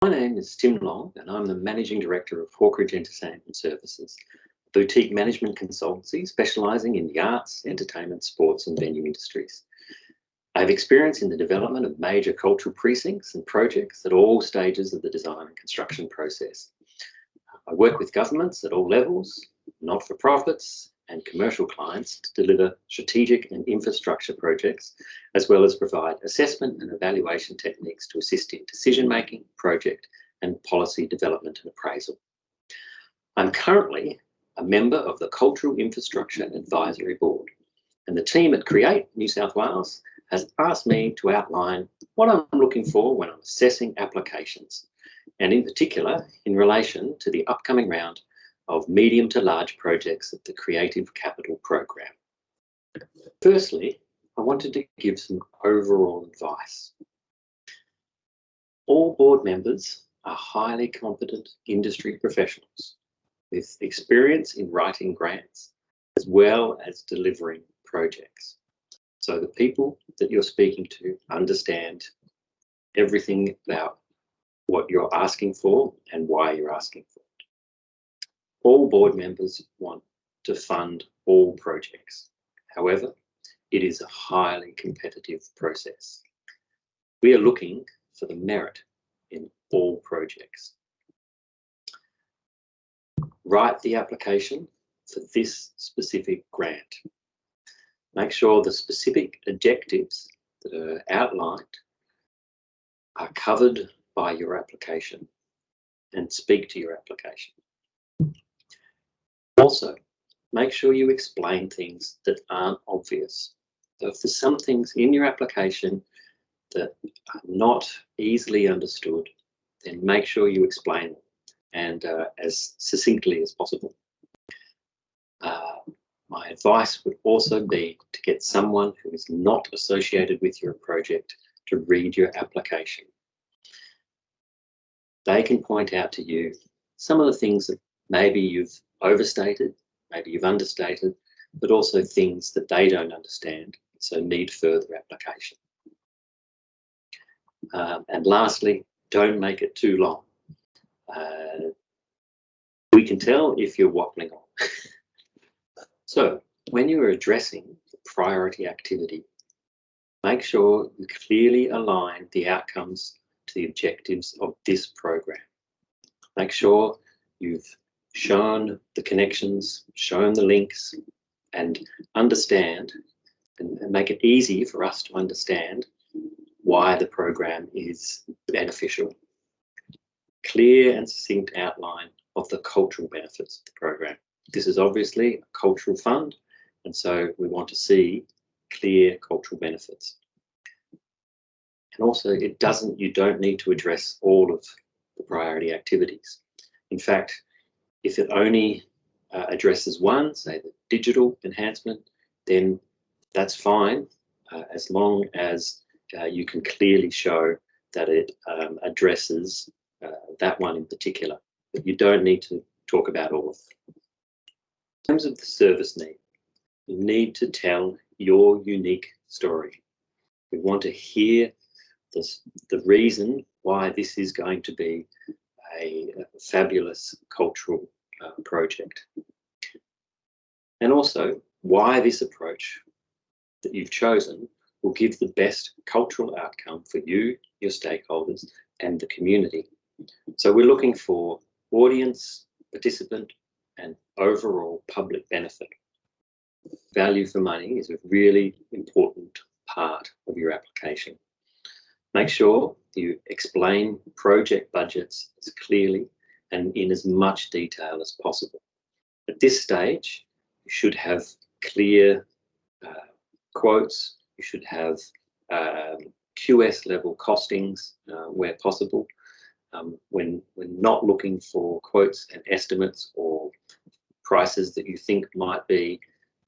My name is Tim Long, and I'm the Managing Director of Hawkridge Entertainment Services, a boutique management consultancy specialising in the arts, entertainment, sports and venue industries. I have experience in the development of major cultural precincts and projects at all stages of the design and construction process. I work with governments at all levels, not-for-profits and commercial clients to deliver strategic and infrastructure projects, as well as provide assessment and evaluation techniques to assist in decision-making, project and policy development and appraisal. I'm currently a member of the Cultural Infrastructure Advisory Board, and the team at Create New South Wales has asked me to outline what I'm looking for when I'm assessing applications, and in particular in relation to the upcoming round of medium to large projects of the Creative Capital Program. Firstly, I wanted to give some overall advice. All board members are highly competent industry professionals with experience in writing grants as well as delivering projects. So the people that you're speaking to understand everything about what you're asking for and why you're asking for it. All board members want to fund all projects. However, it is a highly competitive process. We are looking for the merit in all projects. Write the application for this specific grant. Make sure the specific objectives that are outlined are covered by your application and speak to your application. Also, make sure you explain things that aren't obvious. So if there's some things in your application that are not easily understood, then make sure you explain them and as succinctly as possible. My advice would also be to get someone who is not associated with your project to read your application. They can point out to you some of the things that maybe you've overstated, maybe you've understated, but also things that they don't understand, so need further application. And lastly, don't make it too long. We can tell if you're waffling on. So when you're addressing the priority activity, make sure you clearly align the outcomes to the objectives of this program. Make sure you've shown the connections, shown the links, and understand and make it easy for us to understand why the program is beneficial. Clear and succinct outline of the cultural benefits of the program. This is obviously a cultural fund, and so we want to see clear cultural benefits. And also, you don't need to address all of the priority activities. In fact, if it only addresses one, say the digital enhancement, then that's fine, as long as you can clearly show that it addresses that one in particular. But you don't need to talk about all of them. In terms of the service need, you need to tell your unique story. We want to hear the reason why this is going to be a fabulous cultural project. And also why this approach that you've chosen will give the best cultural outcome for you, your stakeholders, and the community. So we're looking for audience, participant, and overall public benefit. Value for money is a really important part of your application. Make sure you explain project budgets as clearly and in as much detail as possible. At this stage, you should have clear quotes, you should have QS level costings where possible. When we're not looking for quotes and estimates or prices that you think might be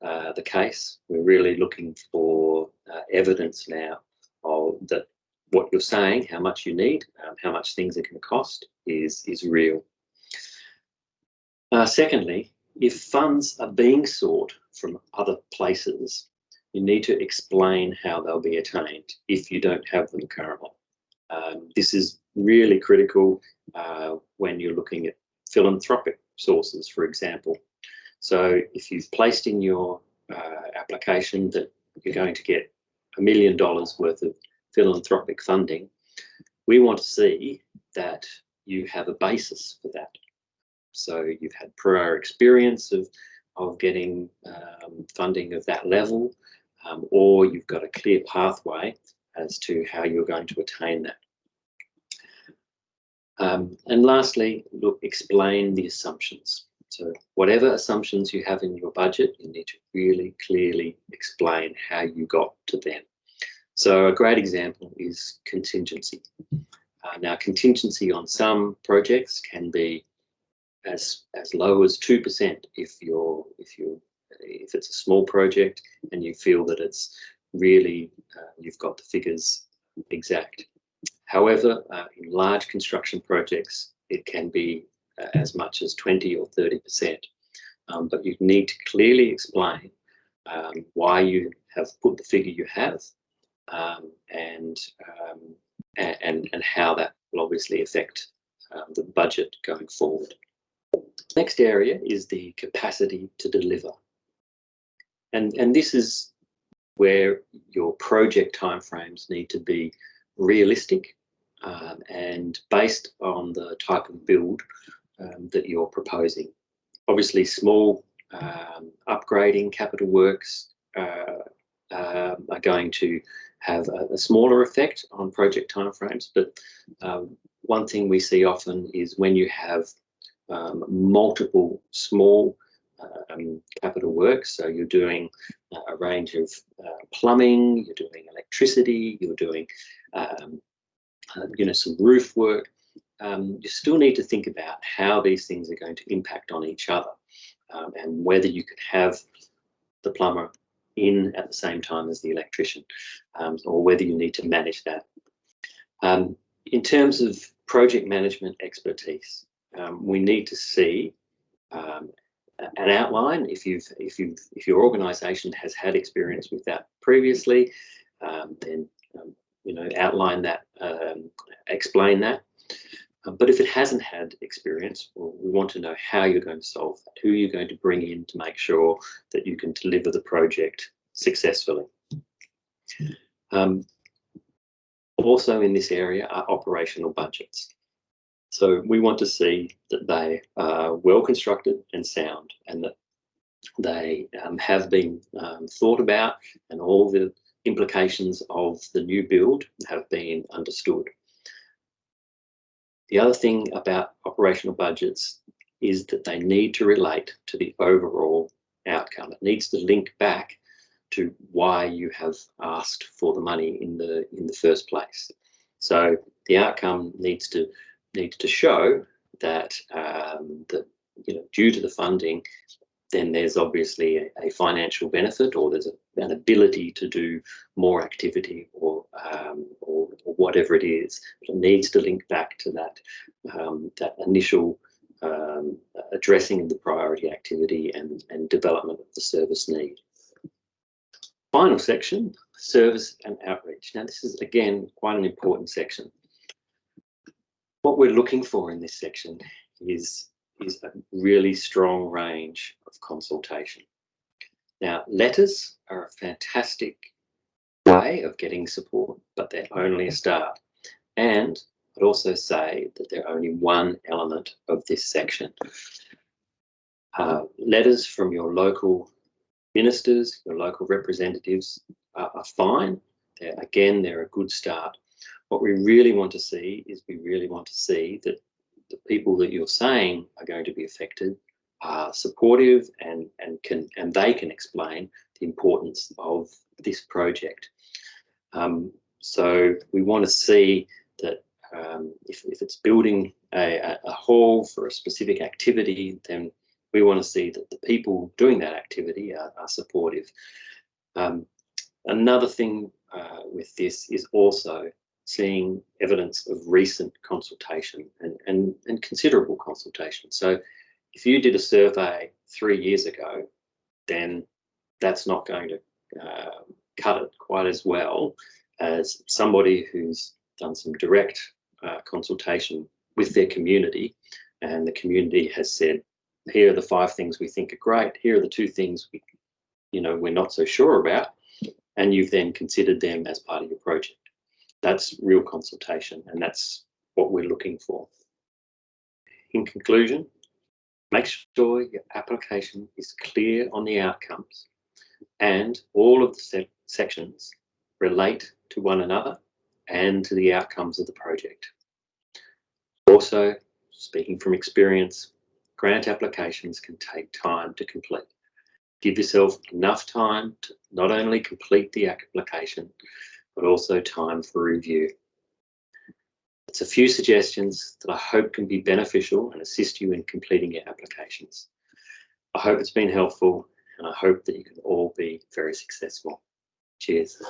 the case, we're really looking for evidence now of that what you're saying, how much you need, how much things are going to cost is real. Secondly, if funds are being sought from other places, you need to explain how they'll be attained if you don't have them currently. This is really critical when you're looking at philanthropic sources, for example. So if you've placed in your application that you're going to get $1 million worth of philanthropic funding, we want to see that you have a basis for that. So you've had prior experience of getting funding of that level, or you've got a clear pathway as to how you're going to attain that. And lastly, look, explain the assumptions. So whatever assumptions you have in your budget, you need to really clearly explain how you got to them. So a great example is contingency. Now, contingency on some projects can be as low as 2% if it's a small project and you feel that it's really you've got the figures exact. However, in large construction projects, it can be as much as 20 or 30%. But you need to clearly explain why you have put the figure you have, and how that will obviously affect the budget going forward. Next area is the capacity to deliver. And this is where your project timeframes need to be realistic and based on the type of build that you're proposing. Obviously, small upgrading capital works are going to have a smaller effect on project timeframes, but one thing we see often is when you have multiple small capital works. So you're doing a range of plumbing, you're doing electricity, you're doing some roof work. You still need to think about how these things are going to impact on each other, and whether you could have the plumber in at the same time as the electrician, or whether you need to manage that. In terms of project management expertise, we need to see an outline. If your organisation has had experience with that previously, then outline that, explain that. But if it hasn't had experience, well, we want to know how you're going to solve that, who you're going to bring in to make sure that you can deliver the project successfully. Also in this area are operational budgets. So we want to see that they are well constructed and sound, and that they have been thought about, and all the implications of the new build have been understood. The other thing about operational budgets is that they need to relate to the overall outcome. It needs to link back to why you have asked for the money in the first place. So the outcome needs to show that due to the funding, then there's obviously a financial benefit, or there's an ability to do more activity, or whatever it is. But it needs to link back to that initial addressing of the priority activity and development of the service need. Final section, service and outreach. Now, this is again quite an important section. What we're looking for in this section is a really strong range of consultation. Now, letters are a fantastic way of getting support, but they're only a start. And I'd also say that they're only one element of this section. Letters from your local ministers, your local representatives are fine. They're a good start. What we really want to see is that the people that you're saying are going to be affected are supportive, and they can explain the importance of this project. So we want to see that if it's building a hall for a specific activity, then we want to see that the people doing that activity are supportive. Another thing with this is also seeing evidence of recent consultation and considerable consultation. So if you did a survey 3 years ago, then that's not going to cut it quite as well as somebody who's done some direct consultation with their community, and the community has said, here are the 5 things we think are great, here are the 2 things we're not so sure about, and you've then considered them as part of your project. That's real consultation, and that's what we're looking for. In conclusion, make sure your application is clear on the outcomes and all of the sections relate to one another and to the outcomes of the project. Also, speaking from experience, grant applications can take time to complete. Give yourself enough time to not only complete the application, but also time for review. It's a few suggestions that I hope can be beneficial and assist you in completing your applications. I hope it's been helpful, and I hope that you can all be very successful. Cheers.